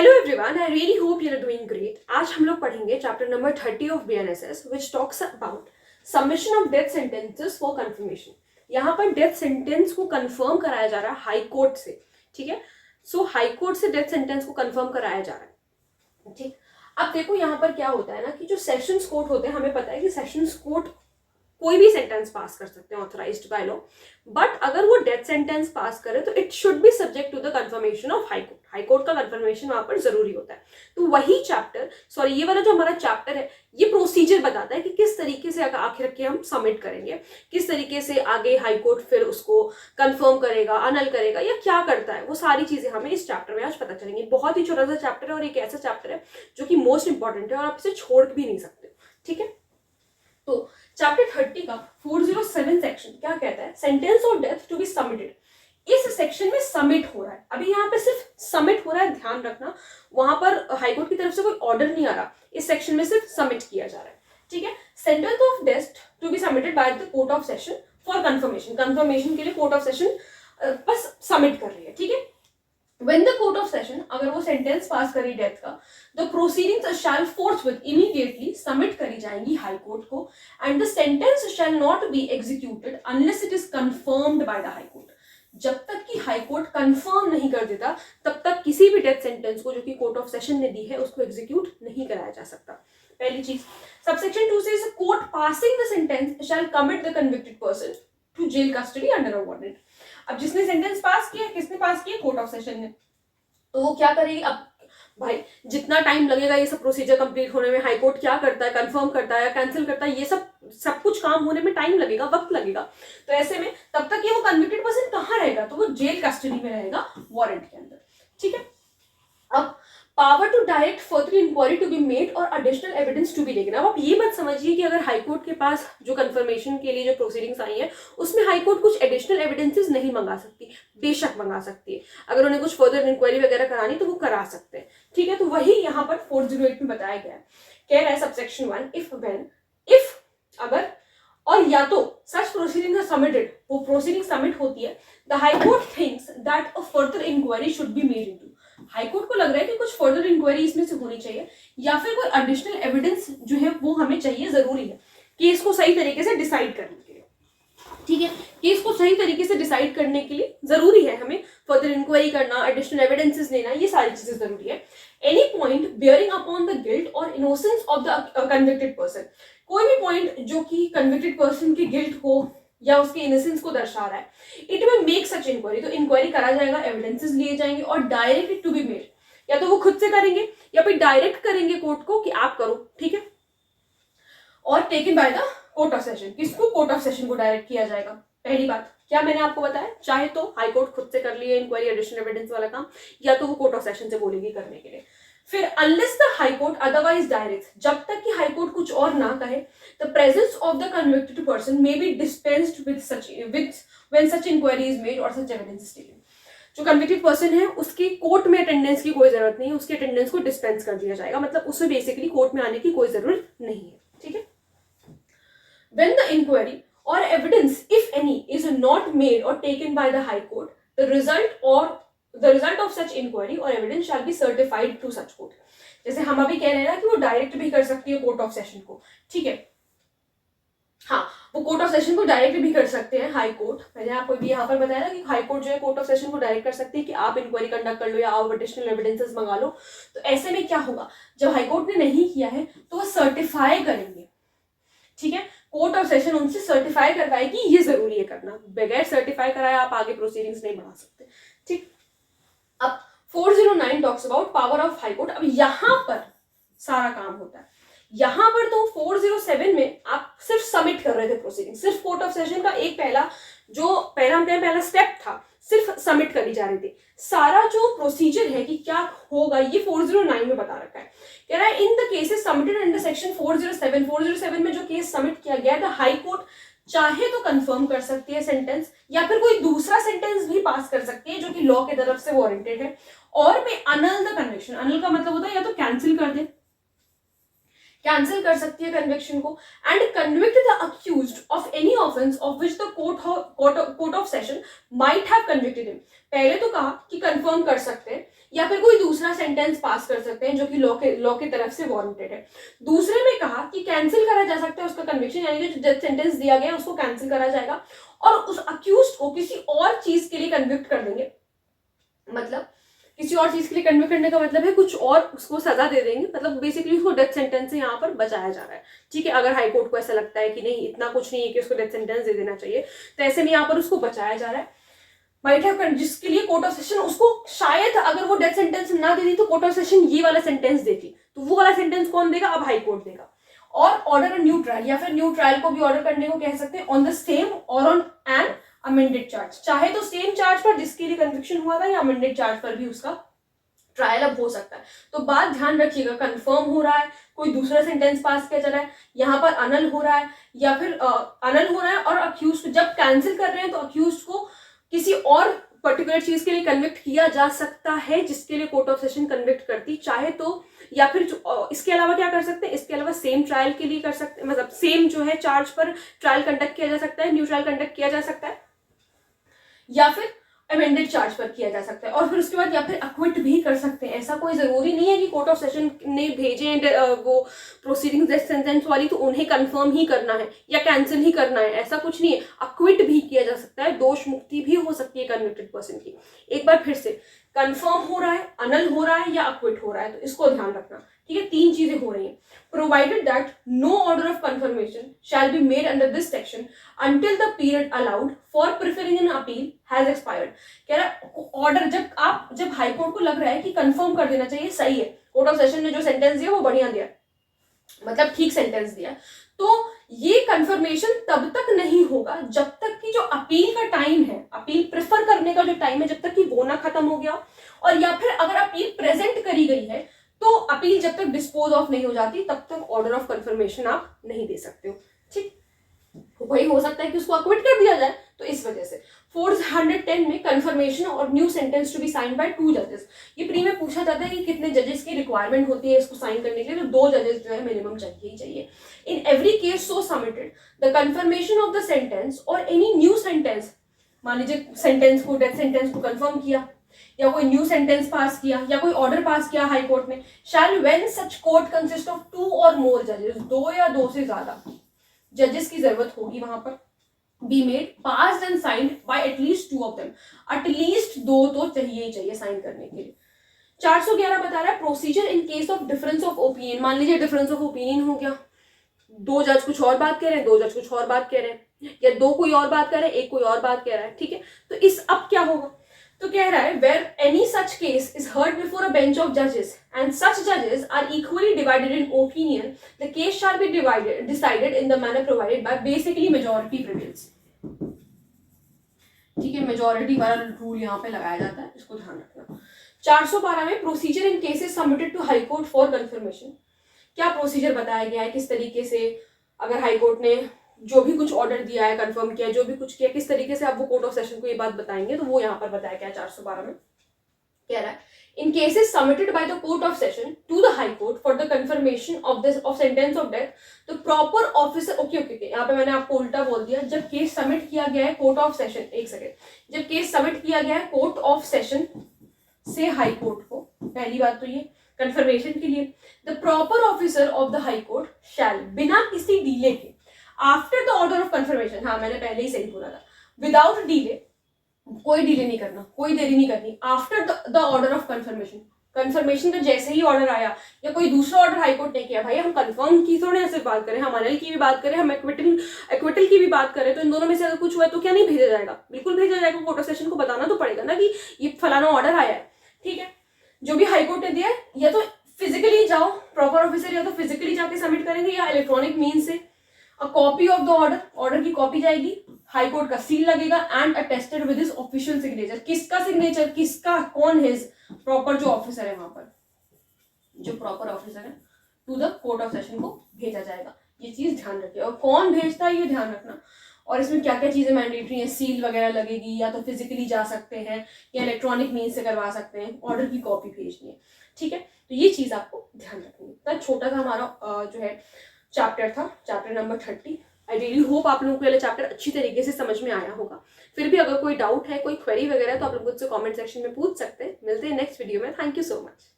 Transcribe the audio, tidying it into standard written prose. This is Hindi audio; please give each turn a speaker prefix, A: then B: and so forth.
A: Hello everyone, I really hope you are doing great. आज हम लोग पढ़ेंगे chapter number 30 of BNSS which talks about submission of death sentences for confirmation. यहाँ पर डेथ सेंटेंस को कंफर्म कराया जा रहा है हाई कोर्ट से। ठीक है, सो हाई कोर्ट से डेथ सेंटेंस को कंफर्म कराया जा रहा है। ठीक, अब देखो यहाँ पर क्या होता है ना कि जो सेशंस कोर्ट होते हैं, हमें पता है कि सेशंस कोर्ट कोई भी सेंटेंस पास कर सकते हैं ऑथराइज्ड बाय लॉ, बट अगर वो डेथ सेंटेंस पास करे तो it should be subject to the confirmation of high court. High court का कंफर्मेशन वहां पर जरूरी होता है। तो वही चैप्टर, सॉरी ये वाला जो हमारा चैप्टर है, ये प्रोसीजर बताता है कि किस तरीके से आखिर के हम सबमिट करेंगे, किस तरीके से आगे हाई कोर्ट फिर उसको कंफर्म करेगा, अनल करेगा या क्या करता है। वो सारी चीजें हमें इस चैप्टर में आज पता चलेंगी। बहुत ही छोटा सा चैप्टर है और एक ऐसा चैप्टर है जो कि मोस्ट इंपॉर्टेंट है और आप इसे छोड़ भी नहीं सकते। ठीक है, तो चैप्टर 30 का 407 सेक्शन क्या कहता है? Sentence of death to be submitted. इस सेक्शन में सबमिट हो रहा है, अभी यहाँ पे सिर्फ सबमिट हो रहा है, ध्यान रखना। वहां पर हाईकोर्ट की तरफ से कोई ऑर्डर नहीं आ रहा, इस सेक्शन में सिर्फ सबमिट किया जा रहा है। ठीक है, sentence of death to be submitted by the court of session for confirmation. Confirmation के लिए कोर्ट ऑफ सेशन बस सबमिट कर रही है। ठीक है, When the court of session, अगर वो सेंटेंस पास करी डेथ का, the proceedings shall forthwith immediately submit करी जाएंगी हाई कोर्ट को, and the sentence shall not be executed unless it is confirmed by the high court. जब तक कि हाई कोर्ट कंफर्म नहीं कर देता तब तक किसी भी डेथ सेंटेंस को जो कि कोर्ट ऑफ सेशन ने दी है उसको एग्जीक्यूट नहीं कराया जा सकता। पहली चीज। सबसेक्शन 2 से court passing the sentence shall commit the convicted person to jail custody under a warrant. अब जिसने सेंटेंस पास किया, किसने पास किया? कोर्ट ऑफ सेशन ने। तो वो क्या करेगी? अब भाई जितना टाइम लगेगा ये सब प्रोसीजर कंप्लीट होने में, हाई कोर्ट क्या करता है, कंफर्म करता है, कैंसिल करता है, ये सब कुछ काम होने में टाइम लगेगा, वक्त लगेगा। तो ऐसे में तब तक ये वो कन्विक्टेड पर्सन कहाँ रहेगा? तो वो जेल कस्टडी में रहेगा, वारंट के अंदर। ठीक है, अब power to direct further inquiry to be made और additional evidence to be taken. अब आप ये मत समझिए कि अगर हाईकोर्ट के पास जो कंफर्मेशन के लिए जो प्रोसीडिंग्स आई है उसमें हाईकोर्ट कुछ एडिशनल एविडेंसेस नहीं मंगा सकती। बेशक मंगा सकती है, अगर उन्हें कुछ फर्दर इंक्वायरी वगैरह करानी तो वो करा सकते हैं। ठीक है, तो वही यहाँ पर 408 में बताया गया है। कह रहा है सबसेक्शन 1, इफ अगर और या तो सच प्रोसीडिंग सबमिटेड, वो प्रोसीडिंग सबमिट होती है, the high court thinks that a further inquiry should be made into. High court को लग रहा है कि कुछ फर्दर इंक्वायरी इसमें से होनी चाहिए या फिर कोई एडिशनल एविडेंस जो है वो हमें चाहिए, जरूरी है केस को सही तरीके से डिसाइड करने के लिए। ठीक है, केस को सही तरीके से डिसाइड करने के लिए जरूरी है हमें फर्दर इंक्वायरी करना, एडिशनल एविडेंसेस लेना, ये सारी चीजें जरूरी है। Any point bearing upon the guilt or innocence of the convicted person. कोई भी पॉइंट जो कि कन्विक्टेड पर्सन की गिल्ट को या उसके इनोसेंस को दर्शा रहा है, it will make such inquiry. तो इंक्वायरी करा जाएगा, एविडेंसेस लिए जाएंगे और डायरेक्ट टू बी मेड, या तो वो खुद से करेंगे या फिर डायरेक्ट करेंगे कोर्ट को कि आप करो। ठीक है, और taken by the court of session. किसको? कोर्ट ऑफ सेशन को डायरेक्ट किया जाएगा। पहली बात क्या मैंने आपको बताया, चाहे तो हाई कोर्ट खुद से कर लिए इंक्वायरी, एडिशनल एविडेंस वाला काम, या तो वो कोर्ट ऑफ सेशन से बोलेगी करने के लिए। फिर unless the high court otherwise direct, जब तक कि हाई कोर्ट कुछ और ना कहे, the presence of the convicted person may be dispensed with when such inquiry is made or such evidence is taken. जो कन्विक्टेड पर्सन है उसकी कोर्ट में अटेंडेंस की कोई जरूरत नहीं है, उसकी अटेंडेंस को डिस्पेंस कर दिया जाएगा, मतलब उसे बेसिकली कोर्ट में आने की कोई जरूरत नहीं है। ठीक है, when the inquiry or evidence if any is not made or taken by the high court, the result of such inquiry or evidence shall be certified to such court। जैसे हम अभी कह रहे हैं ना कि वो डायरेक्ट भी कर सकती है कोर्ट ऑफ सेशन को। ठीक है, हाँ, वो कोर्ट ऑफ सेशन को डायरेक्ट भी कर सकते हैं हाई कोर्ट। मैंने आपको भी यहाँ पर बताया ना कि हाई कोर्ट जो है कोर्ट ऑफ सेशन को डायरेक्ट कर सकती है कि आप इंक्वायरी कंडक्ट कर लो या आप एडिशनल एविडेंसेस मंगा लो। तो ऐसे में क्या होगा, जब हाई कोर्ट ने नहीं किया है तो वो सर्टिफाई करेंगे। ठीक है, कोर्ट ऑफ सेशन उनसे सर्टिफाई करवाएगी, ये जरूरी है करना। बगैर सर्टिफाई कराए आप आगे प्रोसीडिंग्स नहीं बढ़ा सकते। ठीक, अब 409 talks about power of high court. अब यहां पर सारा काम होता है। यहां पर तो 407 में आप सिर्फ सबमिट कर रहे थे प्रोसीडिंग, सिर्फ कोर्ट ऑफ सेशन का एक पहला स्टेप था, सिर्फ सबमिट करी जा रही थी। सारा जो प्रोसीजर है कि क्या होगा ये 409 में बता रखा है। कह रहा है in the cases submitted under section 407 में जो केस सबमिट किया गया था, हाई कोर्ट चाहे तो कंफर्म कर सकती है सेंटेंस या फिर कोई दूसरा सेंटेंस भी पास कर सकती है जो कि लॉ की तरफ से वारंटेड है, और में अनल द कन्विक्शन। अनल का मतलब होता है या तो कैंसिल कर दे, कैंसिल कर सकती है कन्विक्शन को and convict the accused of any offence of which the court of session might have convicted him. पहले तो कहा कि कंफर्म कर सकते हैं या फिर कोई दूसरा सेंटेंस पास कर सकते हैं जो कि लॉ की तरफ से वारंटेड है। दूसरे में कहा कि कैंसिल करा जा सकता है उसका कन्विक्शन, यानी कि जो डेथ सेंटेंस दिया गया उसको कैंसिल करा जाएगा और उस अक्यूज्ड को किसी और चीज के लिए कन्विक्ट कर देंगे। मतलब किसी और चीज के लिए कन्विक्ट करने का मतलब है कुछ और उसको सजा दे देंगे, मतलब बेसिकली उसको डेथ सेंटेंस से यहाँ पर बचाया जा रहा है। ठीक है, अगर हाई कोर्ट को ऐसा लगता है कि नहीं इतना कुछ नहीं है कि उसको डेथ सेंटेंस दे देना चाहिए, तो ऐसे में यहाँ पर उसको बचाया जा रहा है। माइट हैव, जिसके लिए कोर्ट ऑफ सेशन उसको शायद अगर वो डेथ सेंटेंस ना देती तो कोर्ट ऑफ सेशन ये वाला सेंटेंस देती, तो वो वाला सेंटेंस कौन देगा, अब हाई कोर्ट देगा। और ऑर्डर अ न्यू ट्रायल, या फिर न्यू ट्रायल को भी ऑर्डर करने को कह सकते हैं ऑन द सेम और ऑन एन अमेंडेड चार्ज, चाहे तो सेम चार्ज पर जिसके लिए कन्विक्शन हुआ था या अमेंडेड चार्ज पर भी उसका ट्रायल अब हो सकता है। तो बात ध्यान रखिएगा, कंफर्म हो रहा है, कोई दूसरा सेंटेंस पास किया जा रहा है, यहाँ पर अनल हो रहा है या फिर अनल हो रहा है, और अक्यूज को जब कैंसिल कर रहे हैं तो अक्यूज को किसी और पर्टिकुलर चीज के लिए कन्विक्ट किया जा सकता है जिसके लिए कोर्ट ऑफ सेशन कन्विक्ट करती, चाहे तो या फिर इसके अलावा क्या कर सकते हैं, इसके अलावा सेम ट्रायल के लिए कर सकते हैं, मतलब सेम जो है चार्ज पर ट्रायल कंडक्ट किया जा सकता है, न्यू ट्रायल कंडक्ट किया जा सकता है, या फिर अमेंडेड चार्ज पर किया जा सकता है, और फिर उसके बाद या फिर अक्विट भी कर सकते हैं। ऐसा कोई जरूरी नहीं है कि कोर्ट ऑफ सेशन ने भेजे वो प्रोसीडिंग्स डेथ सेंटेंस वाली तो उन्हें कंफर्म ही करना है या कैंसिल ही करना है, ऐसा कुछ नहीं है। अक्विट भी किया जा सकता है, दोष मुक्ति भी हो सकती है कन्विक्टेड पर्सन की। एक बार फिर से, कंफर्म हो रहा है, अनल हो रहा है या अक्विट हो रहा है, तो इसको ध्यान रखना। ठीक है, तीन चीजें हो रही हैं। Provided that no order of confirmation shall be made under this section until the period allowed for preferring an appeal has expired। कह रहा है ऑर्डर जब हाई कोर्ट को लग रहा है कि कंफर्म कर देना चाहिए, सही है, कोर्ट ऑफ सेशन ने जो सेंटेंस दिया वो बढ़िया दिया, मतलब ठीक सेंटेंस दिया, तो ये कंफर्मेशन तब तक नहीं होगा जब तक कि जो अपील का टाइम है, अपील प्रेफर करने का जो टाइम है, जब तक कि वो ना खत्म हो गया, और या फिर अगर अपील प्रेजेंट करी गई है तो अपील जब तक डिस्पोज ऑफ नहीं हो जाती तब तक ऑर्डर ऑफ कंफर्मेशन आप नहीं दे सकते हो। ठीक, वही हो सकता है कि उसको अक्विट कर दिया जाए, तो इस वजह से 410 में कंफर्मेशन और new sentence to be sign by 2 जजेस। ये प्री में पूछा जाता है कि कितने जजेस की रिक्वायरमेंट होती है इसको साइन करने के लिए, तो 2 जजेस जो है मिनिमम चाहिए ही चाहिए। In every case so submitted the confirmation of the sentence और एनी न्यू सेंटेंस, मान लीजिए सेंटेंस को, डेथ सेंटेंस को कंफर्म किया या कोई न्यू सेंटेंस पास किया या कोई ऑर्डर पास किया हाई कोर्ट ने, shall when such court consist of 2 or मोर जजेस, 2 या 2 से ज्यादा जजेस की जरूरत होगी वहां पर, be made passed and signed by at least 2 of them, at least 2 तो चाहिए ही चाहिए साइन करने के लिए। 411 बता रहा है procedure in case of difference of opinion. मान लीजिए डिफरेंस ऑफ ओपिनियन हो गया, 2 जज कुछ और बात कह रहे हैं, 2 जज कुछ और बात कह रहे हैं, या 2 कोई और बात कर रहे हैं, 1 कोई और बात कह रहा है। ठीक है, तो इस अब क्या होगा, तो कह रहा है where any such case is heard before a bench of जजेस एंड सच जजेस are equally divided in opinion, the case shall be decided in the manner provided by basically majority privilege. ठीक है, मेजॉरिटी वाला रूल यहाँ पे लगाया जाता है, इसको ध्यान रखना। 412 में procedure in cases submitted to high court for confirmation, क्या प्रोसीजर बताया गया है, किस तरीके से अगर हाई कोर्ट ने जो भी कुछ ऑर्डर दिया है, कंफर्म किया, जो भी कुछ किया, किस तरीके से आप वो कोर्ट ऑफ सेशन को ये बात बताएंगे, तो वो यहाँ पर बताया गया 412 में। कह रहा है in cases submitted by the court of session to the high court for the confirmation of sentence of death, तो प्रॉपर ऑफिसर, ओके यहाँ पे मैंने आपको उल्टा बोल दिया, जब केस सबमिट किया गया है कोर्ट ऑफ सेशन, एक सेकेंड, जब केस सबमिट किया गया है कोर्ट ऑफ सेशन से हाई कोर्ट को, पहली बात तो ये कंफर्मेशन के लिए, the proper officer of the high court शैल, बिना किसी डीले के, after the order of confirmation, हाँ मैंने पहले ही सही बोला था, विदाउट डीले, कोई डिले नहीं करना, कोई देरी नहीं करनी, after the order of confirmation, confirmation का जैसे ही ऑर्डर आया या कोई दूसरा ऑर्डर हाईकोर्ट ने किया, भाई हम कंफर्म की थोड़े ऐसे बात करें, हम अनल की भी बात करें, हम एक्विटल की भी बात करें, तो इन दोनों में से अगर कुछ हुआ है तो क्या नहीं भेजा जाएगा, बिल्कुल भेजा जाएगा। कोर्ट ऑफ सेशन को बताना तो पड़ेगा ना कि ये फलाना ऑर्डर आया है। ठीक है, जो भी हाईकोर्ट ने दिया है, या तो फिजिकली जाओ प्रॉपर ऑफिसर, या तो फिजिकली जाके सबमिट करेंगे, या इलेक्ट्रॉनिक मीन से a copy of the order, order की कॉपी जाएगी, हाई कोर्ट का सील लगेगा and attested with his official signature, किसका सिग्नेचर, किसका, कौन हिज, प्रॉपर जो ऑफिसर है वहां पर, जो प्रॉपर ऑफिसर है, to the court of session को भेजा जाएगा। ये चीज ध्यान रखिए, और कौन भेजता है ये ध्यान रखना, और इसमें क्या क्या चीजें मैंडेटरी है, सील वगैरह लगेगी, या तो फिजिकली जा सकते हैं या इलेक्ट्रॉनिक मीन से करवा सकते हैं, ऑर्डर की कॉपी भेजनी है। ठीक है, तो ये चीज आपको ध्यान रखनी है। इतना छोटा सा हमारा जो है चैप्टर था, चैप्टर नंबर 30। आई रियली होप आप लोगों को ये चैप्टर अच्छी तरीके से समझ में आया होगा। फिर भी अगर कोई डाउट है, कोई क्वेरी वगैरह, तो आप लोग मुझसे कमेंट सेक्शन में पूछ सकते हैं। मिलते हैं नेक्स्ट वीडियो में। Thank you so much.